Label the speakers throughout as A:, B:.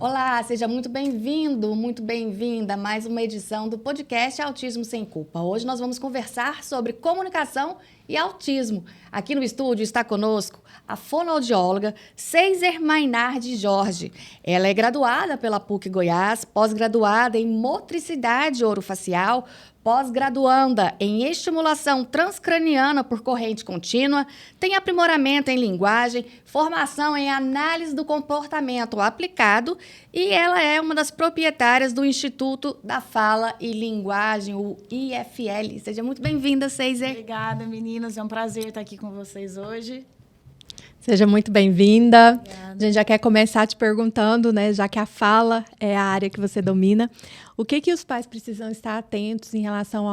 A: Olá, seja muito bem-vindo, muito bem-vinda a mais uma edição do podcast Autismo Sem Culpa. Hoje nós vamos conversar sobre comunicação e autismo. Aqui no estúdio está conosco a fonoaudióloga Ceiser Mainardi Jorge. Ela é graduada pela PUC Goiás, pós-graduada em motricidade orofacial, pós-graduanda em estimulação transcraniana por corrente contínua, tem aprimoramento em linguagem, formação em análise do comportamento aplicado e ela é uma das proprietárias do Instituto da Fala e Linguagem, o IFL. Seja muito bem-vinda, Ceiser.
B: Obrigada, meninas. É um prazer estar aqui com vocês hoje.
C: Seja muito bem-vinda. A gente já quer começar te perguntando, né, já que a fala é a área que você domina, o que os pais precisam estar atentos em relação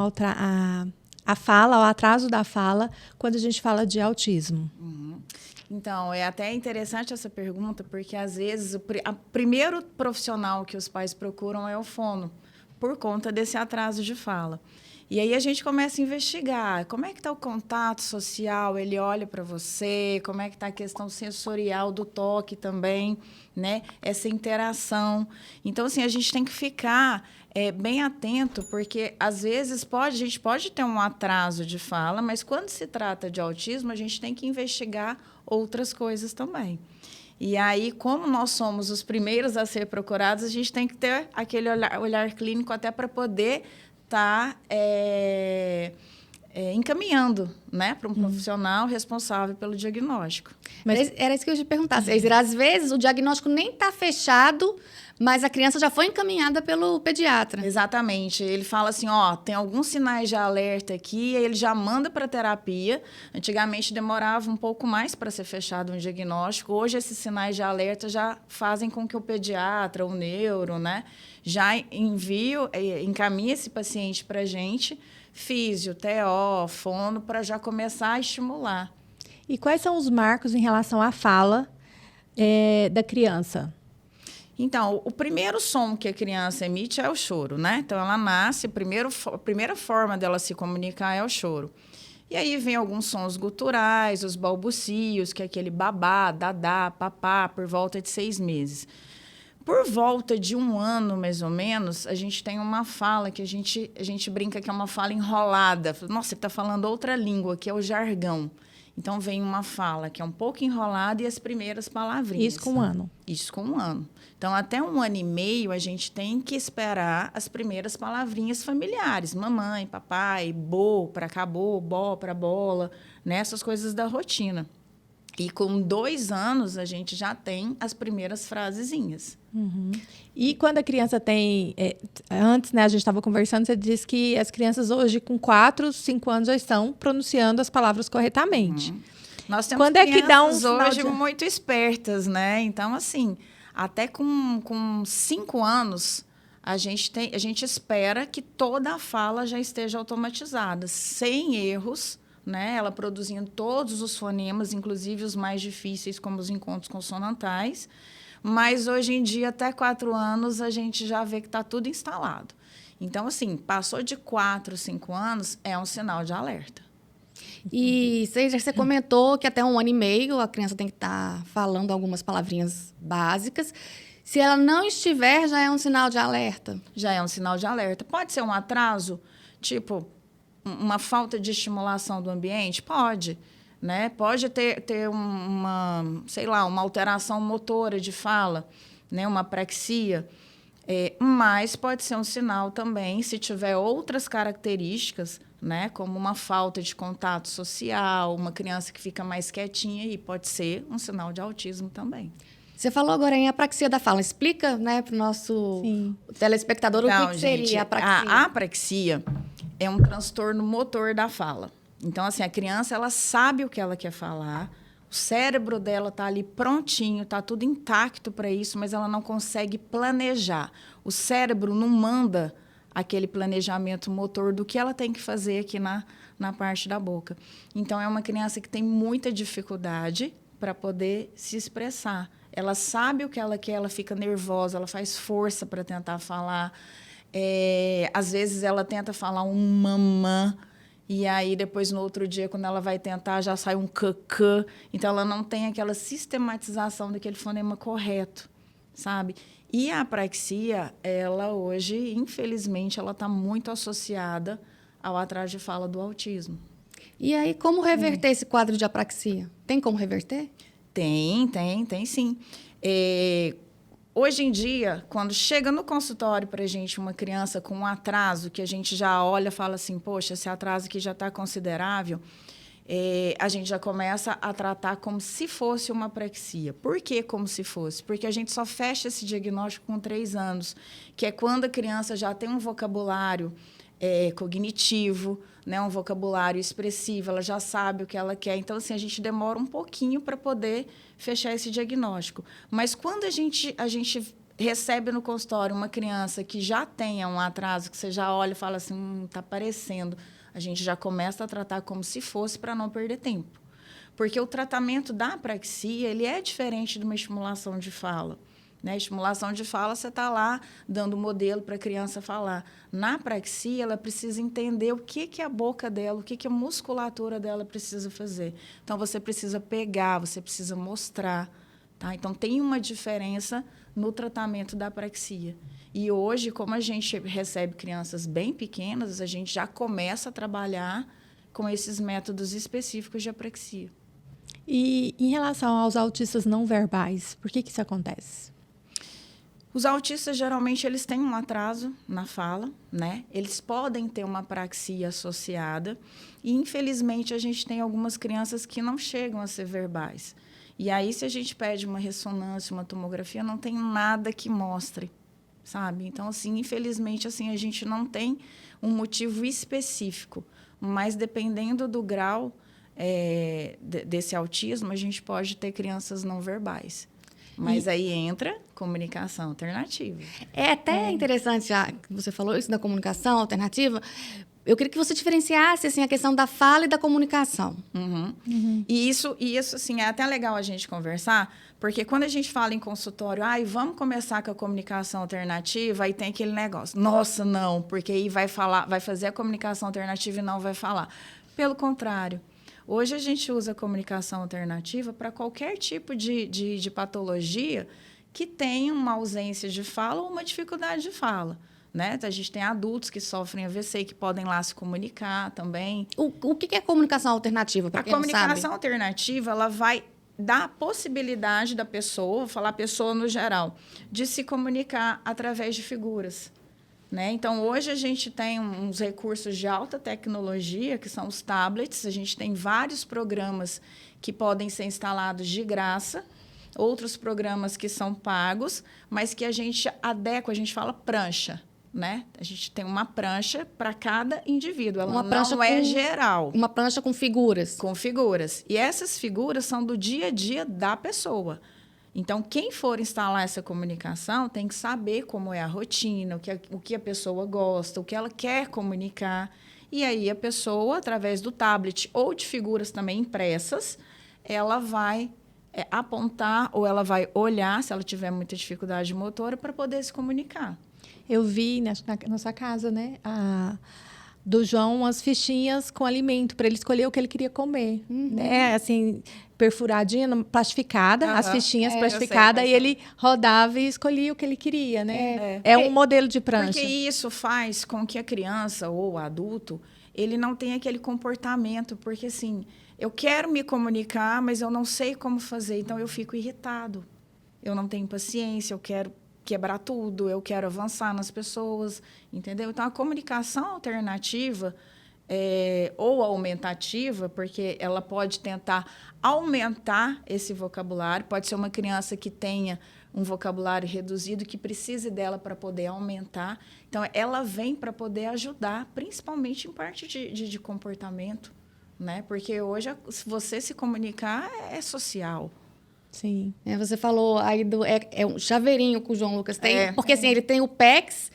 C: à fala, ao atraso da fala, quando a gente fala de autismo?
B: Então, é até interessante essa pergunta, porque, às vezes, o primeiro profissional que os pais procuram é o fono, por conta desse atraso de fala. E aí a gente começa a investigar como é que está o contato social, ele olha para você, como é que está a questão sensorial do toque também, né? Essa interação. Então, assim, a gente tem que ficar bem atento, porque, às vezes, a gente pode ter um atraso de fala, mas quando se trata de autismo, a gente tem que investigar outras coisas também. E aí, como nós somos os primeiros a ser procurados, a gente tem que ter aquele olhar clínico até para poder estar encaminhando, né, para um profissional responsável pelo diagnóstico.
A: Mas era isso que eu ia te perguntar, Ceiser. Às vezes o diagnóstico nem está fechado, mas a criança já foi encaminhada pelo pediatra.
B: Exatamente. Ele fala assim, ó, tem alguns sinais de alerta aqui, aí ele já manda para terapia. Antigamente demorava um pouco mais para ser fechado um diagnóstico. Hoje esses sinais de alerta já fazem com que o pediatra, o neuro, né, já encaminhe esse paciente para a gente, físio, TO, fono, para já começar a estimular.
C: E quais são os marcos em relação à fala da criança?
B: Então, o primeiro som que a criança emite é o choro, né? Então, ela nasce, a primeira forma dela se comunicar é o choro. E aí vem alguns sons guturais, os balbucios, que é aquele babá, dadá, papá, por volta de 6 meses. Por volta de 1 ano, mais ou menos, a gente tem uma fala que a gente brinca que é uma fala enrolada. Nossa, você está falando outra língua, que é o jargão. Então, vem uma fala que é um pouco enrolada e as primeiras palavrinhas.
C: Isso com 1 ano?
B: Isso com 1 ano. Então, até 1 ano e meio, a gente tem que esperar as primeiras palavrinhas familiares. Mamãe, papai, bo para acabou, bó para bola, né? Essas coisas da rotina. E com 2 anos, a gente já tem as primeiras frasezinhas.
C: Uhum. E quando a criança tem... antes, né, a gente estava conversando, você disse que as crianças hoje, com 4, 5 anos, já estão pronunciando as palavras corretamente.
B: Nós temos
C: quando é que dá
B: hoje muito espertas, né? Então, assim, até com 5 anos, a gente espera que toda a fala já esteja automatizada, sem erros, né? Ela produzindo todos os fonemas, inclusive os mais difíceis, como os encontros consonantais. Mas, hoje em dia, até 4 anos, a gente já vê que está tudo instalado. Então, assim, passou de 4, 5 anos, é um sinal de alerta.
A: E você comentou que até 1 ano e meio a criança tem que estar falando algumas palavrinhas básicas. Se ela não estiver, já é um sinal de alerta?
B: Já é um sinal de alerta. Pode ser um atraso, tipo uma falta de estimulação do ambiente? Pode. Né? Pode ter uma alteração motora de fala, né? Uma apraxia. Mas pode ser um sinal também, se tiver outras características, né? Como uma falta de contato social, uma criança que fica mais quietinha, e pode ser um sinal de autismo também.
A: Você falou agora em apraxia da fala. Explica, né, para o nosso telespectador o que seria a apraxia.
B: A apraxia é um transtorno motor da fala. Então, assim, a criança, ela sabe o que ela quer falar, o cérebro dela está ali prontinho, está tudo intacto para isso, mas ela não consegue planejar. O cérebro não manda aquele planejamento motor do que ela tem que fazer aqui na parte da boca. Então, é uma criança que tem muita dificuldade para poder se expressar. Ela sabe o que ela quer, ela fica nervosa, ela faz força para tentar falar. Às vezes, ela tenta falar um mamã, e aí, depois, no outro dia, quando ela vai tentar, já sai um cacã. Então, ela não tem aquela sistematização daquele fonema correto, sabe? E a apraxia, ela hoje, infelizmente, ela está muito associada ao atraso de fala do autismo.
A: E aí, como reverter esse quadro de apraxia? Tem como reverter?
B: Tem sim. Hoje em dia, quando chega no consultório para a gente uma criança com um atraso, que a gente já olha e fala assim, poxa, esse atraso aqui já está considerável, a gente já começa a tratar como se fosse uma apraxia. Por que como se fosse? Porque a gente só fecha esse diagnóstico com 3 anos, que é quando a criança já tem um vocabulário cognitivo, né, um vocabulário expressivo, ela já sabe o que ela quer. Então, assim, a gente demora um pouquinho para poder fechar esse diagnóstico. Mas quando a gente recebe no consultório uma criança que já tenha um atraso, que você já olha e fala assim, está aparecendo, a gente já começa a tratar como se fosse para não perder tempo. Porque o tratamento da apraxia, ele é diferente de uma estimulação de fala. Né? Estimulação de fala, você está lá dando modelo para a criança falar. Na apraxia, ela precisa entender o que a boca dela, o que a musculatura dela precisa fazer. Então, você precisa pegar, você precisa mostrar. Tá? Então, tem uma diferença no tratamento da apraxia. E hoje, como a gente recebe crianças bem pequenas, a gente já começa a trabalhar com esses métodos específicos de apraxia.
C: E em relação aos autistas não verbais, por que isso acontece?
B: Os autistas, geralmente, eles têm um atraso na fala, né? Eles podem ter uma apraxia associada e, infelizmente, a gente tem algumas crianças que não chegam a ser verbais. E aí, se a gente pede uma ressonância, uma tomografia, não tem nada que mostre, sabe? Então, assim, infelizmente, assim, a gente não tem um motivo específico, mas dependendo do grau desse autismo, a gente pode ter crianças não verbais. Mas aí entra comunicação alternativa.
A: É até interessante, já que você falou isso da comunicação alternativa, eu queria que você diferenciasse assim, a questão da fala e da comunicação.
B: E isso assim, é até legal a gente conversar, porque quando a gente fala em consultório, vamos começar com a comunicação alternativa, aí tem aquele negócio, nossa, não, porque aí vai fazer a comunicação alternativa e não vai falar. Pelo contrário. Hoje, a gente usa a comunicação alternativa para qualquer tipo de patologia que tenha uma ausência de fala ou uma dificuldade de fala. Né? A gente tem adultos que sofrem AVC e que podem lá se comunicar também.
A: O que é comunicação alternativa, para quem não sabe?
B: A comunicação alternativa, ela vai dar a possibilidade da pessoa, vou falar pessoa no geral, de se comunicar através de figuras. Né? Então, hoje a gente tem uns recursos de alta tecnologia, que são os tablets. A gente tem vários programas que podem ser instalados de graça, outros programas que são pagos, mas que a gente adequa, a gente fala prancha. Né? A gente tem uma prancha para cada indivíduo, ela não é geral.
A: Uma prancha com figuras.
B: Com figuras. E essas figuras são do dia a dia da pessoa. Então, quem for instalar essa comunicação tem que saber como é a rotina, o que a pessoa gosta, o que ela quer comunicar. E aí, a pessoa, através do tablet ou de figuras também impressas, ela vai apontar ou ela vai olhar, se ela tiver muita dificuldade motora, para poder se comunicar.
C: Eu vi na nossa casa, né, do João, umas fichinhas com alimento para ele escolher o que ele queria comer, né? Assim, perfuradinha, plastificada, as fichinhas plastificadas, e ele rodava e escolhia o que ele queria, né? É um modelo de prancha.
B: Porque isso faz com que a criança ou o adulto, ele não tenha aquele comportamento, porque assim, eu quero me comunicar, mas eu não sei como fazer, então eu fico irritado. Eu não tenho paciência, eu quero quebrar tudo, eu quero avançar nas pessoas, entendeu? Então, a comunicação alternativa ou aumentativa, porque ela pode tentar aumentar esse vocabulário, pode ser uma criança que tenha um vocabulário reduzido, que precise dela para poder aumentar. Então, ela vem para poder ajudar, principalmente em parte de comportamento, né? Porque hoje, se você se comunicar, é social.
C: Sim.
A: Você falou aí é um chaveirinho que o João Lucas tem, porque assim, ele tem o PEX,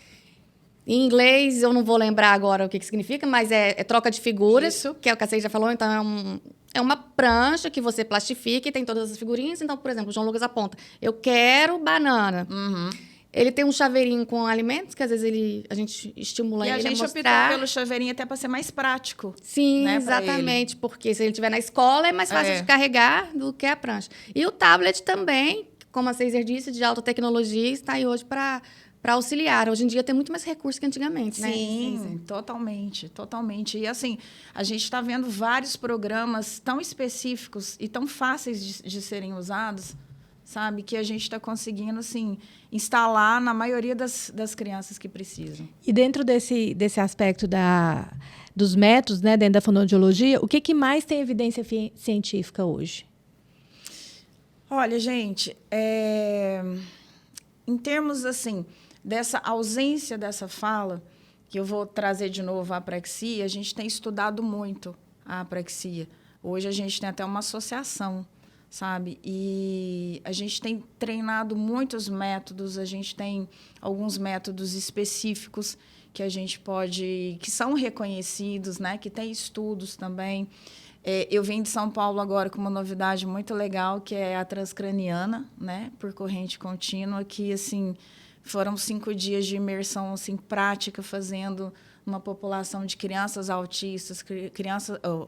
A: em inglês eu não vou lembrar agora o que significa, mas é troca de figuras, isso, que é o que a Célia já falou, então é uma prancha que você plastifica e tem todas as figurinhas. Então, por exemplo, o João Lucas aponta, eu quero banana. Ele tem um chaveirinho com alimentos, que às vezes a gente estimula ele a mostrar. E a gente optou
B: pelo chaveirinho até para ser mais prático.
A: Sim, né, exatamente, porque se ele estiver na escola é mais fácil de carregar do que a prancha. E o tablet também, como a César disse, de alta tecnologia e está aí hoje para auxiliar. Hoje em dia tem muito mais recursos que antigamente, né?
B: Sim, totalmente, totalmente. E assim, a gente está vendo vários programas tão específicos e tão fáceis de serem usados, sabe? Que a gente está conseguindo, assim, instalar na maioria das crianças que precisam.
C: E dentro desse aspecto dos métodos, né, dentro da fonoaudiologia, o que mais tem evidência científica hoje?
B: Olha, gente, em termos, assim, dessa ausência dessa fala, que eu vou trazer de novo a apraxia, a gente tem estudado muito a apraxia. Hoje a gente tem até uma associação, sabe? E a gente tem treinado muitos métodos, a gente tem alguns métodos específicos que a gente pode, que são reconhecidos, né? Que tem estudos também. Eu vim de São Paulo agora com uma novidade muito legal, que é a transcraniana, né? Por corrente contínua, que, assim, foram 5 dias de imersão, assim, prática, fazendo uma população de crianças autistas,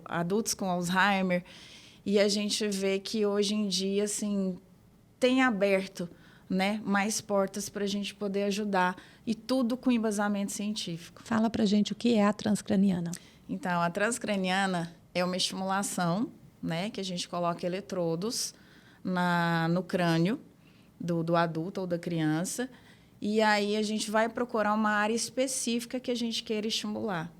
B: adultos com Alzheimer. E a gente vê que, hoje em dia, assim, tem aberto, né, mais portas para a gente poder ajudar. E tudo com embasamento científico.
C: Fala para a gente o que é a transcraniana.
B: Então, a transcraniana é uma estimulação, né, que a gente coloca eletrodos no crânio do adulto ou da criança. E aí a gente vai procurar uma área específica que a gente queira estimular.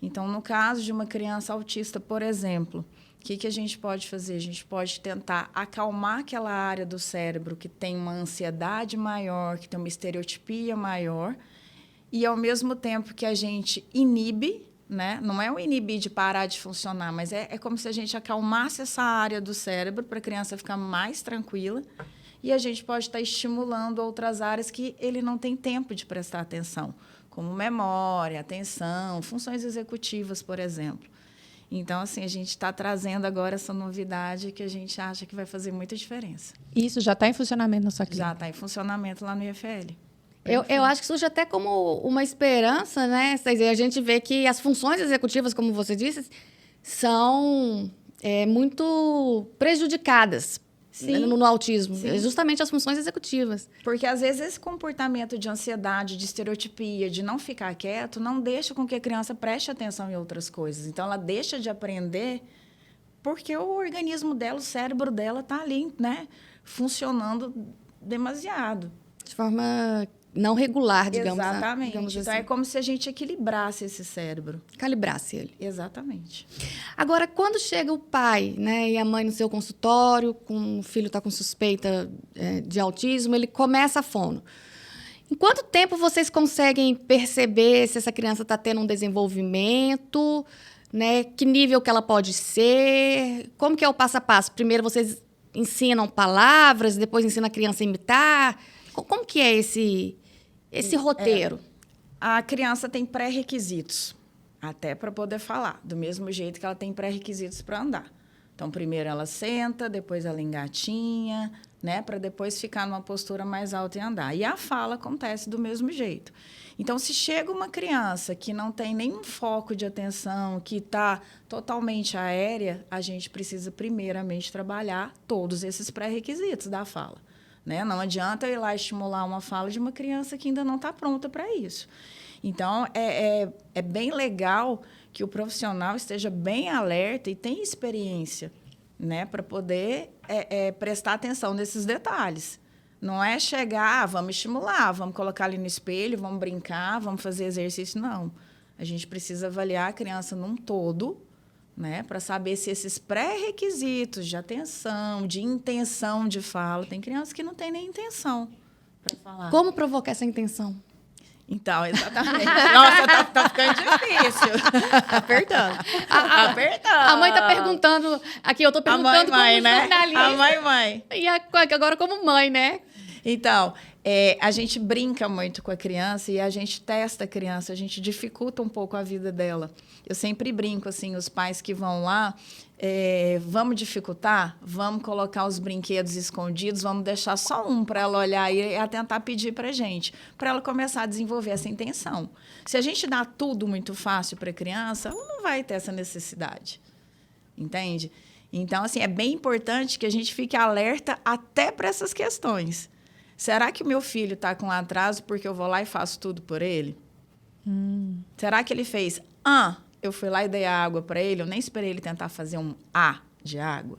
B: Então, no caso de uma criança autista, por exemplo, o que a gente pode fazer? A gente pode tentar acalmar aquela área do cérebro que tem uma ansiedade maior, que tem uma estereotipia maior, e, ao mesmo tempo que a gente inibe, né? Não é o inibir de parar de funcionar, mas é como se a gente acalmasse essa área do cérebro para a criança ficar mais tranquila, e a gente pode estar estimulando outras áreas que ele não tem tempo de prestar atenção, como memória, atenção, funções executivas, por exemplo. Então, assim, a gente está trazendo agora essa novidade que a gente acha que vai fazer muita diferença.
C: Isso já está em funcionamento na sua clínica?
B: Já está em funcionamento lá no IFL.
A: Eu acho que surge até como uma esperança, né? A gente vê que as funções executivas, como você disse, são muito prejudicadas no autismo.
B: Sim.
A: Justamente as funções executivas.
B: Porque, às vezes, esse comportamento de ansiedade, de estereotipia, de não ficar quieto, não deixa com que a criança preste atenção em outras coisas. Então, ela deixa de aprender porque o organismo dela, o cérebro dela está ali, né, funcionando demasiado.
A: De forma não regular, digamos.
B: Exatamente.
A: Digamos
B: então,
A: assim.
B: é como se a gente equilibrasse esse cérebro.
A: Calibrasse ele.
B: Exatamente.
A: Agora, quando chega o pai, né, e a mãe no seu consultório, o filho está com suspeita de autismo, ele começa a fono. Em quanto tempo vocês conseguem perceber se essa criança está tendo um desenvolvimento, né, que nível que ela pode ser? Como que é o passo a passo? Primeiro vocês ensinam palavras, depois ensinam a criança a imitar? Como que é esse roteiro?
B: A criança tem pré-requisitos, até para poder falar, do mesmo jeito que ela tem pré-requisitos para andar. Então, primeiro ela senta, depois ela engatinha, né, para depois ficar numa postura mais alta e andar. E a fala acontece do mesmo jeito. Então, se chega uma criança que não tem nenhum foco de atenção, que está totalmente aérea, a gente precisa primeiramente trabalhar todos esses pré-requisitos da fala. Né? Não adianta eu ir lá estimular uma fala de uma criança que ainda não está pronta para isso. Então, é bem legal que o profissional esteja bem alerta e tenha experiência, né, para poder prestar atenção nesses detalhes. Não é chegar, vamos estimular, vamos colocar ali no espelho, vamos brincar, vamos fazer exercício. Não. A gente precisa avaliar a criança num todo, né, para saber se esses pré-requisitos de atenção, de intenção de fala, tem crianças que não tem nem intenção para falar.
A: Como provocar essa intenção?
B: Então, exatamente. Nossa, tá ficando difícil. Apertando. Apertando.
A: A mãe está perguntando, aqui eu estou perguntando como jornalista.
B: Né? A mãe.
A: E agora como mãe, né?
B: Então, a gente brinca muito com a criança e a gente testa a criança, a gente dificulta um pouco a vida dela. Eu sempre brinco, assim, os pais que vão lá, vamos dificultar? Vamos colocar os brinquedos escondidos, vamos deixar só um para ela olhar e tentar pedir para a gente, para ela começar a desenvolver essa intenção. Se a gente dá tudo muito fácil para a criança, ela não vai ter essa necessidade, entende? Então, assim, é bem importante que a gente fique alerta até para essas questões. Será que o meu filho está com atraso porque eu vou lá e faço tudo por ele? Será que ele fez, eu fui lá e dei a água para ele, eu nem esperei ele tentar fazer um A de água?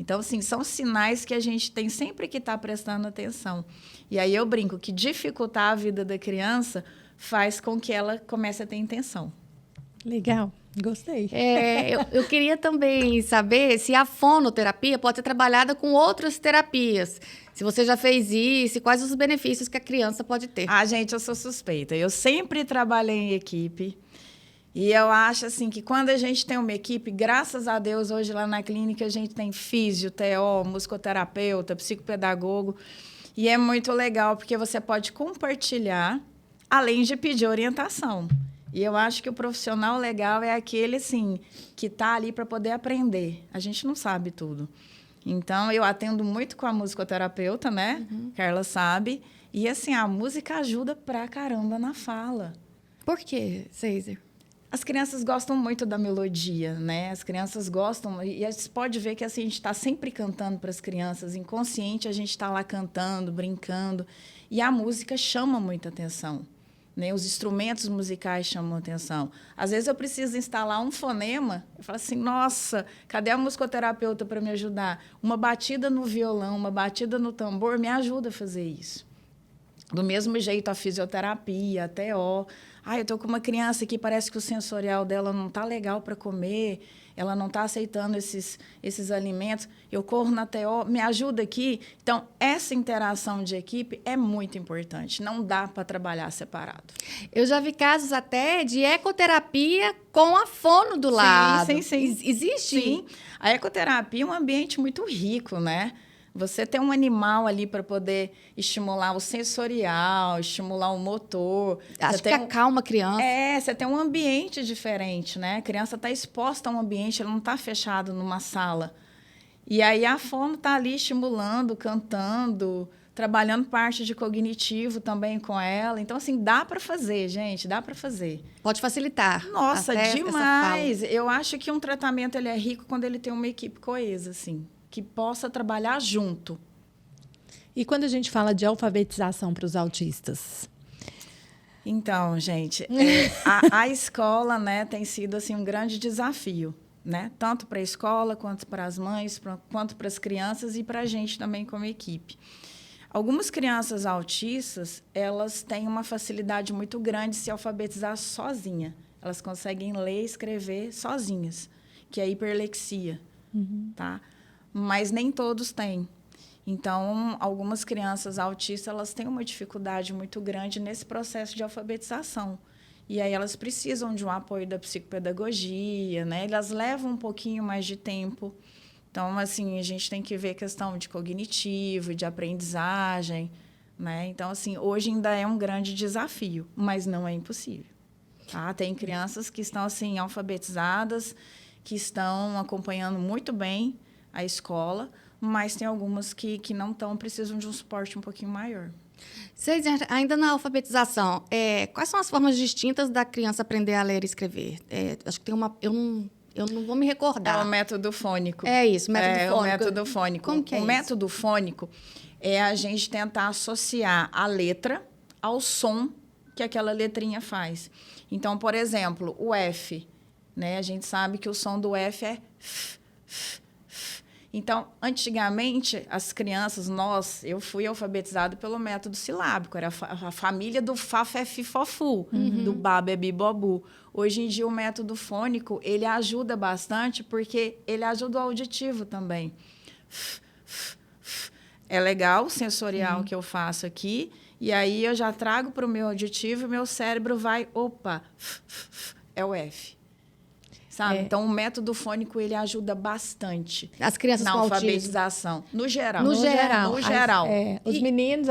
B: Então, assim, são sinais que a gente tem sempre que estar prestando atenção. E aí eu brinco que dificultar a vida da criança faz com que ela comece a ter intenção.
C: Legal, gostei.
A: Eu queria também saber se a fonoterapia pode ser trabalhada com outras terapias. Se você já fez isso, e quais os benefícios que a criança pode ter.
B: Gente, eu sou suspeita. Eu sempre trabalhei em equipe. E eu acho assim que quando a gente tem uma equipe, graças a Deus, hoje lá na clínica a gente tem físio, TO, musicoterapeuta, psicopedagogo. E é muito legal porque você pode compartilhar, além de pedir orientação. E eu acho que o profissional legal é aquele, assim, que está ali para poder aprender. A gente não sabe tudo. Então, eu atendo muito com a musicoterapeuta, né? Carla sabe. E, assim, a música ajuda pra caramba na fala.
A: Por quê, Césia?
B: As crianças gostam muito da melodia, né? As crianças gostam... E a gente pode ver que, assim, a gente está sempre cantando para as crianças. Inconsciente, a gente está lá cantando, brincando. E a música chama muita atenção. Né? Os instrumentos musicais chamam atenção. Às vezes eu preciso instalar um fonema, eu falo assim, nossa, cadê a musicoterapeuta para me ajudar? Uma batida no violão, uma batida no tambor me ajuda a fazer isso. Do mesmo jeito, a fisioterapia, a TO. Eu estou com uma criança que parece que o sensorial dela não está legal para comer, ela não está aceitando esses alimentos. Eu corro na TO, me ajuda aqui. Então, essa interação de equipe é muito importante. Não dá para trabalhar separado.
A: Eu já vi casos até de ecoterapia com a fono do lado.
B: Sim.
A: Existe?
B: Sim. A ecoterapia é um ambiente muito rico, né? Você tem um animal ali para poder estimular o sensorial, estimular o motor.
A: Acho que acalma a criança.
B: Você tem um ambiente diferente, né? A criança está exposta a um ambiente, ela não está fechada numa sala. E aí a fono está ali estimulando, cantando, trabalhando parte de cognitivo também com ela. Então, assim, dá para fazer, gente, dá para fazer.
A: Pode facilitar.
B: Nossa, demais. Eu acho que um tratamento ele é rico quando ele tem uma equipe coesa, assim, que possa trabalhar junto.
C: E quando a gente fala de alfabetização para os autistas?
B: Então, gente, a escola, né, tem sido assim, um grande desafio, né? Tanto para a escola, quanto para as mães, quanto para as crianças e para a gente também como equipe. Algumas crianças autistas, elas têm uma facilidade muito grande de se alfabetizar sozinha. Elas conseguem ler e escrever sozinhas, que é a hiperlexia, tá? Mas nem todos têm. Então, algumas crianças autistas elas têm uma dificuldade muito grande nesse processo de alfabetização. E aí elas precisam de um apoio da psicopedagogia, né? Elas levam um pouquinho mais de tempo. Então, assim, a gente tem que ver a questão de cognitivo, de aprendizagem, né? Então, assim, hoje ainda é um grande desafio, mas não é impossível. Tá? Tem crianças que estão, assim, alfabetizadas, que estão acompanhando muito bem a escola, mas tem algumas que não estão, precisam de um suporte um pouquinho maior.
A: Vocês, ainda na alfabetização, quais são as formas distintas da criança aprender a ler e escrever? Acho que tem uma... Eu não vou me recordar.
B: É o método fônico.
A: É isso, o método fônico.
B: O método fônico.
A: Como que é
B: o
A: isso?
B: método fônico é a gente tentar associar a letra ao som que aquela letrinha faz. Então, por exemplo, o F, né? A gente sabe que o som do F é f, f. Então, antigamente, as crianças, eu fui alfabetizada pelo método silábico, era a família do Fá, Fé, Fi, Fó, Fu, do Bá, Bebi, Bobu. Hoje em dia, o método fônico, ele ajuda bastante, porque ele ajuda o auditivo também. É legal o sensorial que eu faço aqui, e aí eu já trago para o meu auditivo e meu cérebro vai, é o F. Sabe? Então, o método fônico, ele ajuda bastante
A: as crianças
B: na
A: com
B: alfabetização.
A: autismo.
B: No geral.
C: No geral. Os
B: E
C: meninos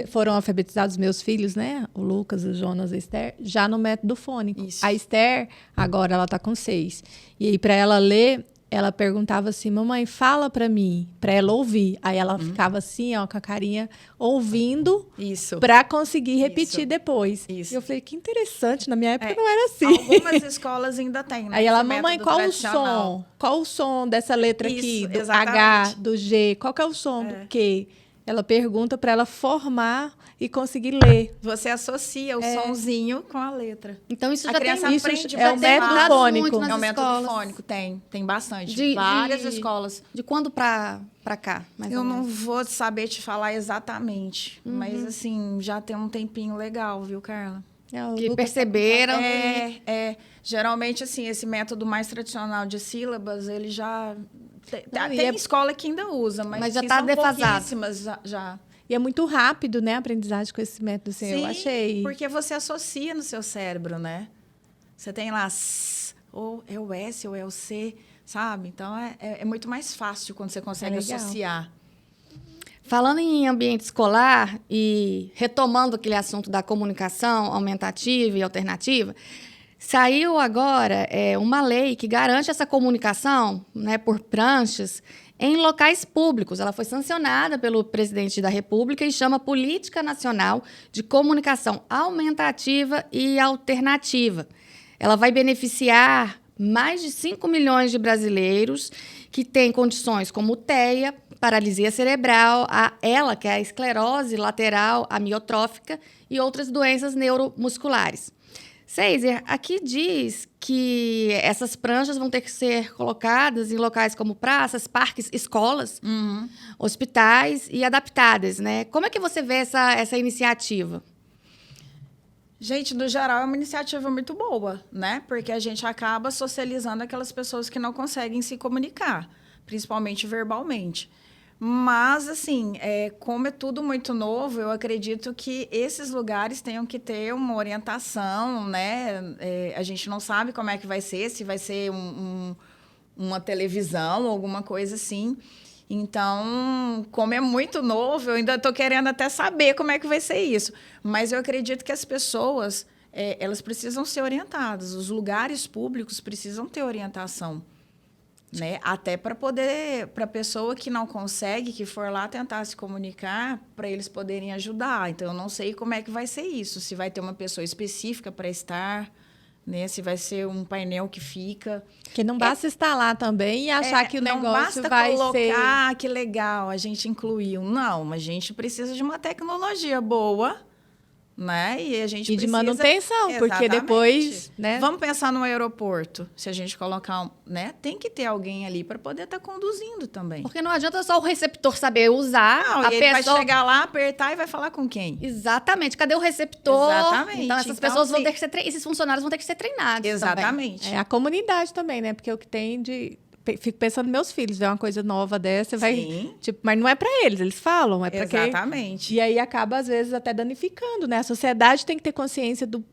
C: foram alfabetizados, meus filhos, né? O Lucas, o Jonas, a Esther, já no método fônico.
B: Isso.
C: A Esther, agora, ela está com 6. E aí, para ela ler, ela perguntava assim, mamãe, fala para mim, para ela ouvir. Aí ela ficava assim, ó, com a carinha, ouvindo,
B: Isso.
C: para conseguir repetir
B: Isso.
C: depois.
B: Isso.
C: E eu falei, que interessante, na minha época não era assim.
B: Algumas escolas ainda têm, né?
C: Aí ela,
B: esse
C: mamãe,
B: método
C: qual o
B: tradicional.
C: som? Qual o som dessa letra
B: Isso,
C: aqui? Do
B: exatamente.
C: H, do G? Qual que é o som do Q? Ela pergunta para ela formar e conseguir ler.
B: Você associa o sonzinho com a letra.
A: Então, isso
B: A
A: já
B: criança
A: tem...
B: aprende
C: é o método
A: dado
C: fônico.
A: muito nas
B: É o método
A: escolas.
B: fônico, tem bastante. Várias escolas.
A: De quando pra cá? Mais
B: Eu
A: ou
B: não
A: menos?
B: vou saber te falar exatamente, mas assim, já tem um tempinho legal, viu, Carla?
A: Que perceberam.
B: Geralmente, assim, esse método mais tradicional de sílabas, ele já...
C: Não,
B: tem escola que ainda usa, mas
A: já
B: assim,
A: tá
B: são
A: defasado.
B: pouquíssimas já.
C: E é muito rápido, né, a aprendizagem com esse método, assim, eu achei.
B: Porque você associa no seu cérebro, né? Você tem lá, ou é o S, ou é o C, sabe? Então, é muito mais fácil quando você consegue associar.
A: Falando em ambiente escolar e retomando aquele assunto da comunicação aumentativa e alternativa, saiu agora uma lei que garante essa comunicação, né, por pranchas em locais públicos. Ela foi sancionada pelo presidente da República e chama Política Nacional de Comunicação Aumentativa e Alternativa. Ela vai beneficiar mais de 5 milhões de brasileiros que têm condições como TEA, paralisia cerebral, ELA, que é a esclerose lateral amiotrófica, e outras doenças neuromusculares. Céiser, aqui diz que essas pranchas vão ter que ser colocadas em locais como praças, parques, escolas, hospitais e adaptadas, né? Como é que você vê essa iniciativa?
B: Gente, no geral, é uma iniciativa muito boa, né? Porque a gente acaba socializando aquelas pessoas que não conseguem se comunicar, principalmente verbalmente. Mas, assim, como é tudo muito novo, eu acredito que esses lugares tenham que ter uma orientação, né? A gente não sabe como é que vai ser, se vai ser uma televisão ou alguma coisa assim. Então, como é muito novo, eu ainda estou querendo até saber como é que vai ser isso. Mas eu acredito que as pessoas, elas precisam ser orientadas. Os lugares públicos precisam ter orientação. Né? Até para a pessoa que não consegue, que for lá tentar se comunicar, para eles poderem ajudar. Então, eu não sei como é que vai ser isso. Se vai ter uma pessoa específica para estar, né? Se vai ser um painel que fica.
C: Que não basta estar lá também e achar que o negócio vai ser...
B: Não basta colocar, que legal, a gente incluiu. Não, a gente precisa de uma tecnologia boa, né? E a gente
C: de manutenção, porque depois, né?
B: Vamos pensar no aeroporto. Se a gente colocar, né? Tem que ter alguém ali para poder estar conduzindo também.
A: Porque não adianta só o receptor saber usar.
B: Não, ele vai chegar lá, apertar e vai falar com quem?
A: Exatamente. Cadê o receptor?
B: Exatamente.
A: Então, essas pessoas vão ter que ser esses funcionários vão ter que ser treinados.
B: Exatamente.
C: A comunidade também, né? Porque o que tem de... Fico pensando nos meus filhos, ver uma coisa nova dessa, vai... Tipo, mas não é para eles falam, é para
B: Exatamente.
C: E aí acaba, às vezes, até danificando, né? A sociedade tem que ter consciência do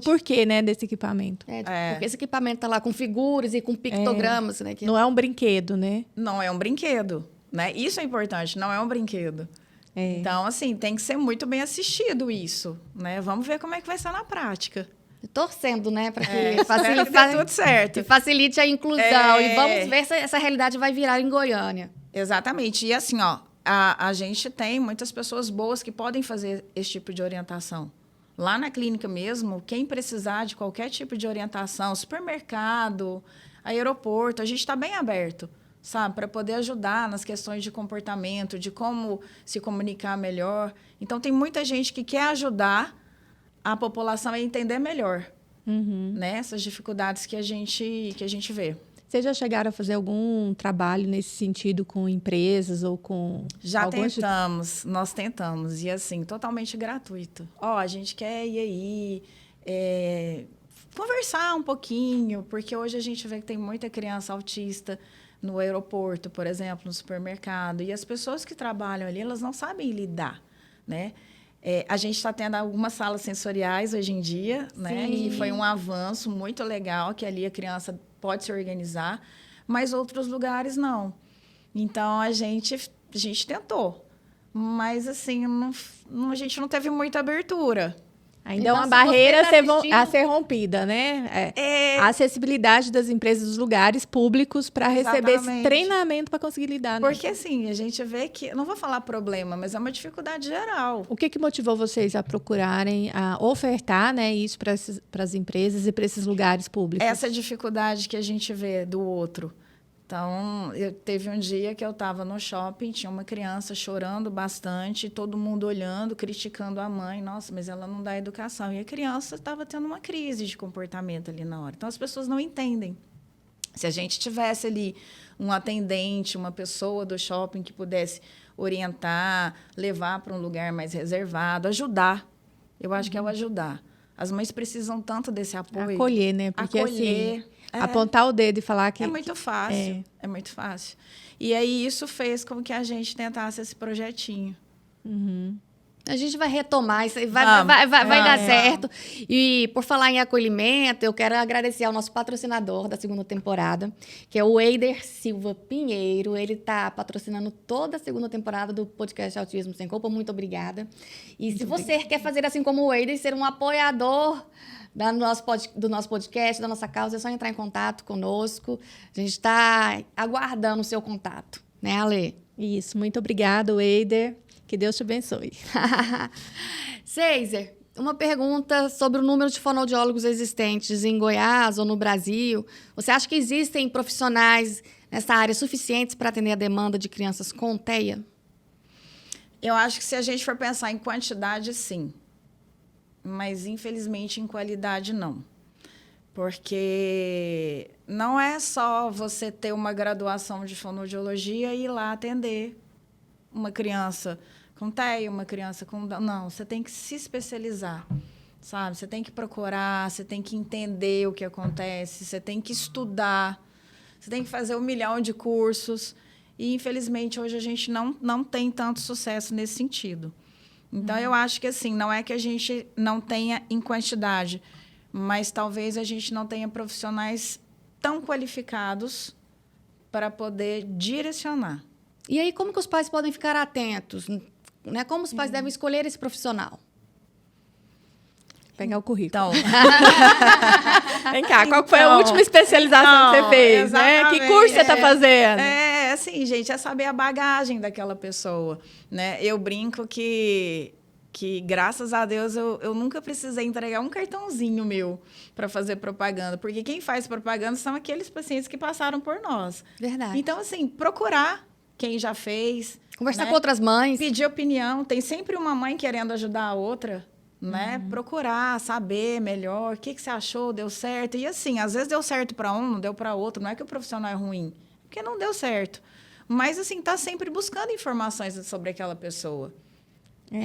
C: porquê, né, desse equipamento.
A: Porque esse equipamento tá lá com figuras e com pictogramas, né?
C: Não é um brinquedo, né?
B: Não é um brinquedo, né? Isso é importante, não é um brinquedo. Então, assim, tem que ser muito bem assistido isso, né? Vamos ver como é que vai ser na prática.
A: Torcendo, né, para que
B: facilite tudo certo.
A: Que facilite a inclusão. E vamos ver se essa realidade vai virar em Goiânia.
B: Exatamente. E assim, ó, a gente tem muitas pessoas boas que podem fazer esse tipo de orientação. Lá na clínica mesmo, quem precisar de qualquer tipo de orientação, supermercado, aeroporto, a gente está bem aberto, sabe, para poder ajudar nas questões de comportamento, de como se comunicar melhor. Então, tem muita gente que quer ajudar a população a entender melhor, né, essas dificuldades que a gente vê.
C: Vocês já chegaram a fazer algum trabalho nesse sentido com empresas ou com...
B: Já tentamos, nós tentamos. E, assim, totalmente gratuito. A gente quer ir aí, conversar um pouquinho, porque hoje a gente vê que tem muita criança autista no aeroporto, por exemplo, no supermercado. E as pessoas que trabalham ali, elas não sabem lidar, né? A gente está tendo algumas salas sensoriais hoje em dia, né? Que foi um avanço muito legal, que ali a criança pode se organizar, mas outros lugares não. Então, a gente tentou, mas, assim, a gente não teve muita abertura.
C: Ainda é
A: Então,
C: uma
A: se
C: barreira
A: você tá assistindo-
C: a ser rompida, né? A acessibilidade das empresas dos lugares públicos para receber esse
B: Exatamente.
C: treinamento para conseguir lidar, né?
B: Porque, assim, a gente vê que... Não vou falar problema, mas é uma dificuldade geral.
C: O que motivou vocês a procurarem, a ofertar, né, isso para as empresas e para esses lugares públicos?
B: Essa dificuldade que a gente vê do outro. Então, teve um dia que eu estava no shopping, tinha uma criança chorando bastante, todo mundo olhando, criticando a mãe. Nossa, mas ela não dá educação. E a criança estava tendo uma crise de comportamento ali na hora. Então, as pessoas não entendem. Se a gente tivesse ali um atendente, uma pessoa do shopping que pudesse orientar, levar para um lugar mais reservado, ajudar. Eu acho que é o ajudar. As mães precisam tanto desse apoio.
C: Acolher, né? Porque,
B: Acolher,
C: assim, apontar o dedo e falar que...
B: É muito fácil. É muito fácil. E aí, isso fez com que a gente tentasse esse projetinho.
A: A gente vai retomar isso aí, vai
B: Vamos.
A: dar certo. E por falar em acolhimento, eu quero agradecer ao nosso patrocinador da segunda temporada, que é o Eider Silva Pinheiro. Ele está patrocinando toda a segunda temporada do podcast Autismo Sem Culpa. Muito obrigada. E se você quer fazer assim como o Eider, ser um apoiador do nosso podcast, da nossa causa, é só entrar em contato conosco. A gente está aguardando o seu contato, né, Ale?
C: Isso, muito obrigada, Eider. Que Deus te abençoe.
A: Céiser, uma pergunta sobre o número de fonoaudiólogos existentes em Goiás ou no Brasil. Você acha que existem profissionais nessa área suficientes para atender a demanda de crianças com TEA?
B: Eu acho que se a gente for pensar em quantidade, sim. Mas, infelizmente, em qualidade, não. Porque não é só você ter uma graduação de fonoaudiologia e ir lá atender uma criança com TEA, uma criança com... Não, você tem que se especializar, sabe? Você tem que procurar, você tem que entender o que acontece, você tem que estudar, você tem que fazer 1 milhão de cursos. E, infelizmente, hoje a gente não tem tanto sucesso nesse sentido. Então, eu acho que, assim, não é que a gente não tenha em quantidade, mas talvez a gente não tenha profissionais tão qualificados para poder direcionar.
A: E aí, como que os pais podem ficar atentos? Né? Como os pais devem escolher esse profissional?
C: Pegar o currículo.
B: Então,
C: Vem cá, qual foi a última especialização que você fez, né? Que curso você está fazendo?
B: Assim, gente, é saber a bagagem daquela pessoa, né? Eu brinco que graças a Deus, eu nunca precisei entregar um cartãozinho meu para fazer propaganda, porque quem faz propaganda são aqueles pacientes que passaram por nós.
A: Verdade.
B: Então, assim, procurar quem já fez.
A: Conversar
B: né?
A: com outras mães.
B: Pedir opinião. Tem sempre uma mãe querendo ajudar a outra, né? Procurar, saber melhor, o que você achou, deu certo. E assim, às vezes deu certo para um, não deu para outro. Não é que o profissional é ruim, porque não deu certo. Mas, assim, tá sempre buscando informações sobre aquela pessoa.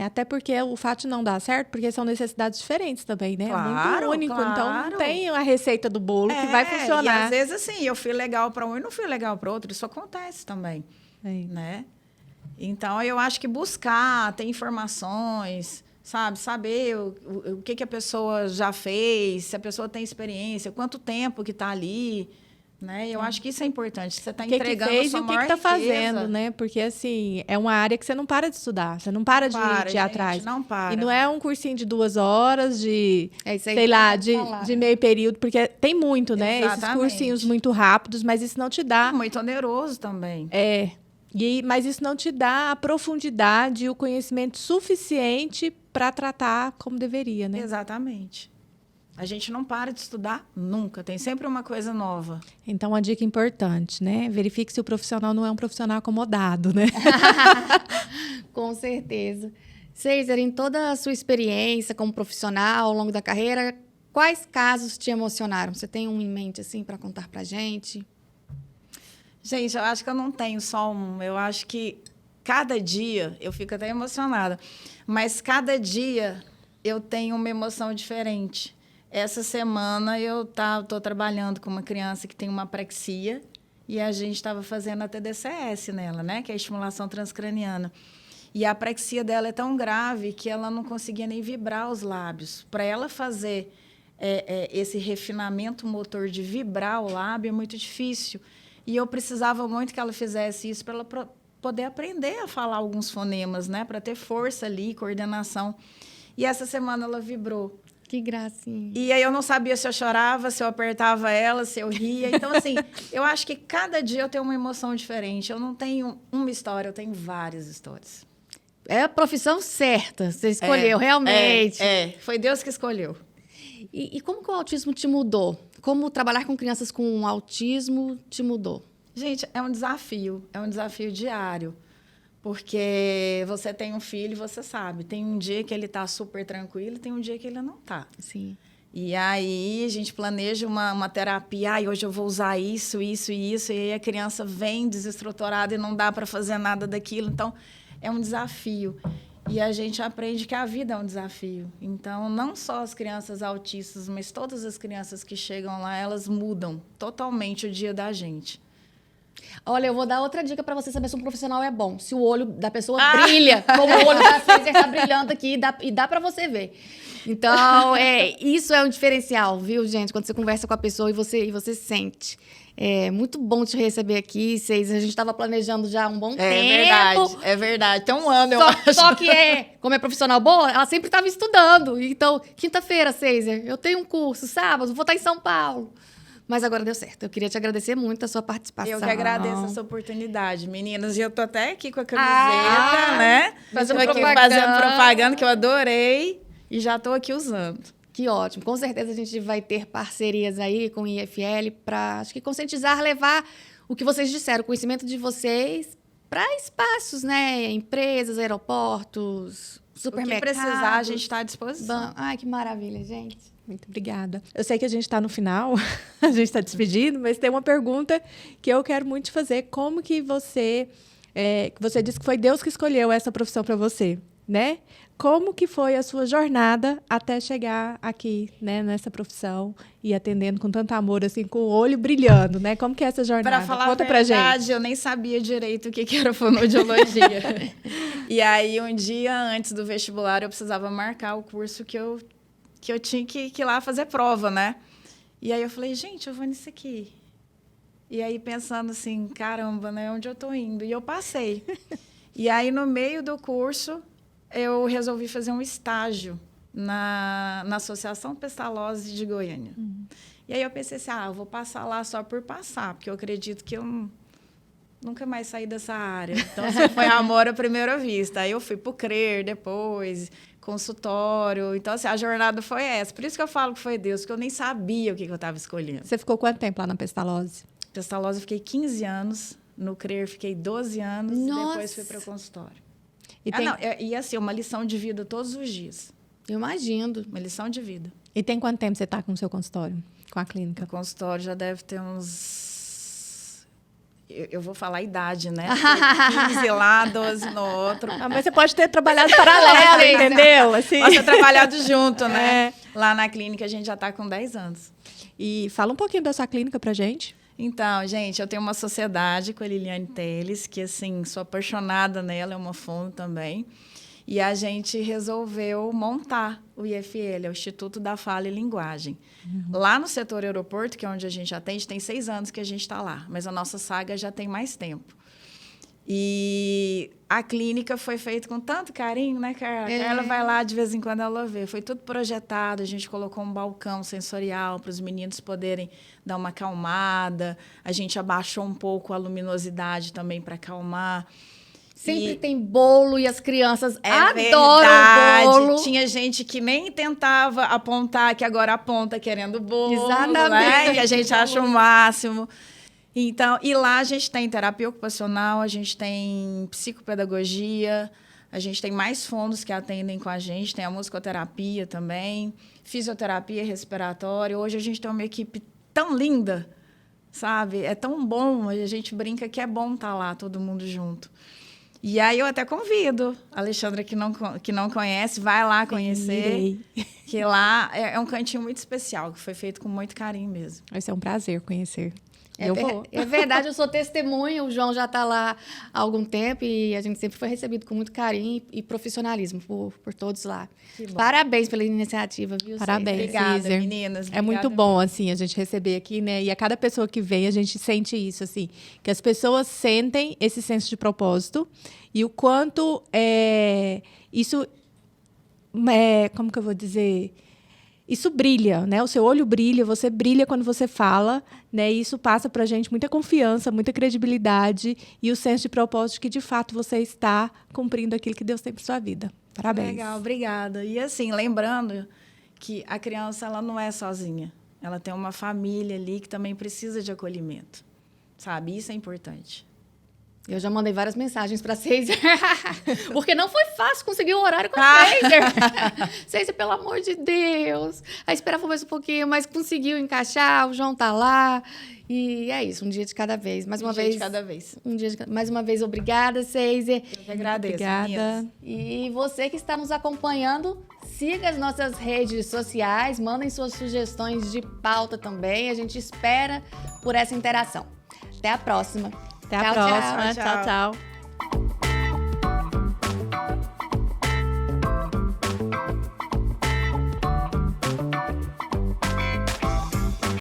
C: Até porque o fato de não dar certo, porque são necessidades diferentes também, né?
B: Claro,
C: é muito único,
B: claro.
C: então não tem a receita do bolo que vai funcionar.
B: E às vezes, assim, eu fui legal para um e não fui legal para outro. Isso acontece também, né? Então, eu acho que buscar, ter informações, sabe? Saber o que a pessoa já fez, se a pessoa tem experiência, quanto tempo que está ali, né? Eu acho que isso é importante. Você está entregando
C: fez
B: a sua
C: e o que
B: maior
C: está
B: riqueza.
C: fazendo, né? Porque, assim, é uma área que você não para de estudar, você não para de ir atrás.
B: Não para.
C: E não é um cursinho de 2 horas, de,
A: isso aí
C: sei lá,
A: que eu ia falar.
C: de meio período, porque tem muito, né?
B: Exatamente.
C: Esses cursinhos muito rápidos, mas isso não te dá...
B: Muito oneroso também.
C: Mas isso não te dá a profundidade e o conhecimento suficiente para tratar como deveria, né?
B: Exatamente. A gente não para de estudar nunca. Tem sempre uma coisa nova.
C: Então, uma dica importante, né? Verifique se o profissional não é um profissional acomodado, né?
A: Com certeza. Céiser, em toda a sua experiência como profissional ao longo da carreira, quais casos te emocionaram? Você tem um em mente, assim, para contar pra gente?
B: Gente, eu acho que eu não tenho só um. Eu acho que cada dia, eu fico até emocionada, mas cada dia eu tenho uma emoção diferente. Essa semana eu estou trabalhando com uma criança que tem uma apraxia e a gente estava fazendo a TDCS nela, né? Que é a estimulação transcraniana. E a apraxia dela é tão grave que ela não conseguia nem vibrar os lábios. Para ela fazer esse refinamento motor de vibrar o lábio é muito difícil. E eu precisava muito que ela fizesse isso para ela poder aprender a falar alguns fonemas, né? Para ter força ali, coordenação. E essa semana ela vibrou.
A: Que gracinha.
B: E aí eu não sabia se eu chorava, se eu apertava ela, se eu ria. Então, assim, eu acho que cada dia eu tenho uma emoção diferente. Eu não tenho uma história, eu tenho várias histórias.
A: É a profissão certa, você escolheu, realmente.
B: Foi Deus que escolheu.
A: E como que o autismo te mudou? Como trabalhar com crianças com autismo te mudou?
B: Gente, é um desafio diário. Porque você tem um filho, você sabe, tem um dia que ele está super tranquilo, tem um dia que ele não está.
A: Sim.
B: E aí a gente planeja uma terapia, hoje eu vou usar isso, isso e isso, e aí a criança vem desestruturada e não dá para fazer nada daquilo. Então, é um desafio. E a gente aprende que a vida é um desafio. Então, não só as crianças autistas, mas todas as crianças que chegam lá, elas mudam totalmente o dia da gente.
A: Olha, eu vou dar outra dica para você saber se um profissional é bom. Se o olho da pessoa brilha, como o olho da César tá brilhando aqui, e dá para você ver. Então, isso é um diferencial, viu, gente? Quando você conversa com a pessoa e você sente. É muito bom te receber aqui, César. A gente estava planejando já há um bom tempo.
B: É verdade. Tem um ano, eu acho.
A: Só que, como é profissional boa, ela sempre estava estudando. Então, quinta-feira, César, eu tenho um curso, sábado, vou estar em São Paulo. Mas agora deu certo. Eu queria te agradecer muito a sua participação.
B: Eu que agradeço essa oportunidade, meninas. E eu tô até aqui com a camiseta, né?
A: Fazendo
B: propaganda, que eu adorei. E já tô aqui usando.
A: Que ótimo. Com certeza a gente vai ter parcerias aí com o IFL para, acho que, conscientizar, levar o que vocês disseram, o conhecimento de vocês para espaços, né? Empresas, aeroportos, supermercados.
B: O que precisar, a gente está à disposição.
A: Ai, que maravilha, gente.
C: Muito obrigada. Eu sei que a gente está no final, a gente está despedindo, mas tem uma pergunta que eu quero muito te fazer. Como que você disse que foi Deus que escolheu essa profissão para você, né? Como que foi a sua jornada até chegar aqui, né, nessa profissão e atendendo com tanto amor, assim, com o olho brilhando, né? Como que é essa jornada?
B: Para falar
C: Conta
B: a verdade,
C: pra gente.
B: eu nem sabia direito o que era fonoaudiologia. E aí, um dia antes do vestibular, eu precisava marcar o curso que eu tinha que ir lá fazer prova, né? E aí eu falei, gente, eu vou nisso aqui. E aí pensando assim, caramba, né? Onde eu tô indo? E eu passei. E aí, no meio do curso, eu resolvi fazer um estágio na Associação Pestalozzi de Goiânia. E aí eu pensei assim, eu vou passar lá só por passar, porque eu acredito que eu nunca mais saí dessa área. Então, assim, foi amor à primeira vista. Aí eu fui pro CRER depois, consultório. Então, assim, a jornada foi essa. Por isso que eu falo que foi Deus, porque eu nem sabia o que eu estava escolhendo.
C: Você ficou quanto tempo lá na Pestalozzi?
B: Pestalozzi eu fiquei 15 anos, no CRER fiquei 12 anos,
A: Nossa.
B: e depois fui para o consultório.
C: E
B: E assim, uma lição de vida todos os dias.
A: Eu imagino.
B: Uma lição de vida.
C: E tem quanto tempo você está com o seu consultório, com a clínica?
B: O consultório já deve ter uns... Eu vou falar a idade, né? 15 lá, 12 no outro.
C: Mas você pode ter trabalhado paralelo, entendeu? Assim.
B: Pode ter trabalhado junto, né? Lá na clínica a gente já está com 10 anos.
C: E fala um pouquinho da sua clínica pra gente.
B: Então, gente, eu tenho uma sociedade com a Liliane Teles, que, assim, sou apaixonada nela, é uma fono também. E a gente resolveu montar o IFL, o Instituto da Fala e Linguagem. Lá no setor aeroporto, que é onde a gente atende, tem 6 anos que a gente está lá, mas a nossa saga já tem mais tempo. E a clínica foi feita com tanto carinho, né, Carla? Ela vai lá, de vez em quando ela vê. Foi tudo projetado, a gente colocou um balcão sensorial para os meninos poderem dar uma acalmada. A gente abaixou um pouco a luminosidade também para acalmar.
A: Sempre tem bolo e as crianças adoram
B: verdade.
A: bolo.
B: Tinha gente que nem tentava apontar, que agora aponta querendo bolo.
A: Exatamente.
B: Né? Que a gente acha o máximo. Então, e lá a gente tem terapia ocupacional, a gente tem psicopedagogia, a gente tem mais fonos que atendem com a gente, tem a musicoterapia também, fisioterapia respiratória. Hoje a gente tem uma equipe tão linda, sabe? É tão bom, a gente brinca que é bom estar lá, todo mundo junto. E aí eu até convido a Alexandra, que não conhece, vai lá conhecer. Que lá é um cantinho muito especial, que foi feito com muito carinho mesmo.
C: Vai ser um prazer conhecer.
A: É verdade, eu sou testemunha, o João já está lá há algum tempo e a gente sempre foi recebido com muito carinho e profissionalismo por todos lá. Parabéns pela iniciativa, viu?
C: Parabéns,
B: obrigada,
C: César.
B: meninas.
C: É muito bom, assim, a gente receber aqui, né? E a cada pessoa que vem, a gente sente isso, assim, que as pessoas sentem esse senso de propósito e o quanto isso como que eu vou dizer? Isso brilha, né? O seu olho brilha, você brilha quando você fala, né? E isso passa para a gente muita confiança, muita credibilidade e o senso de propósito que, de fato, você está cumprindo aquilo que Deus tem para sua vida. Parabéns.
B: Legal, obrigada. E assim, lembrando que a criança ela não é sozinha. Ela tem uma família ali que também precisa de acolhimento, sabe? Isso é importante.
A: Eu já mandei várias mensagens para Ceiser, porque não foi fácil conseguir um horário com a Ceiser. Ceiser, pelo amor de Deus. Aí esperava mais um pouquinho, mas conseguiu encaixar, o João tá lá. E é isso, um dia de cada vez. Mais uma vez.
B: De cada vez.
A: Mais uma vez, obrigada, Ceiser.
B: Eu que agradeço.
C: Obrigada.
B: Meninas.
A: E você que está nos acompanhando, siga as nossas redes sociais, mandem suas sugestões de pauta também. A gente espera por essa interação. Até a próxima.
C: Até a próxima. Tchau, tchau.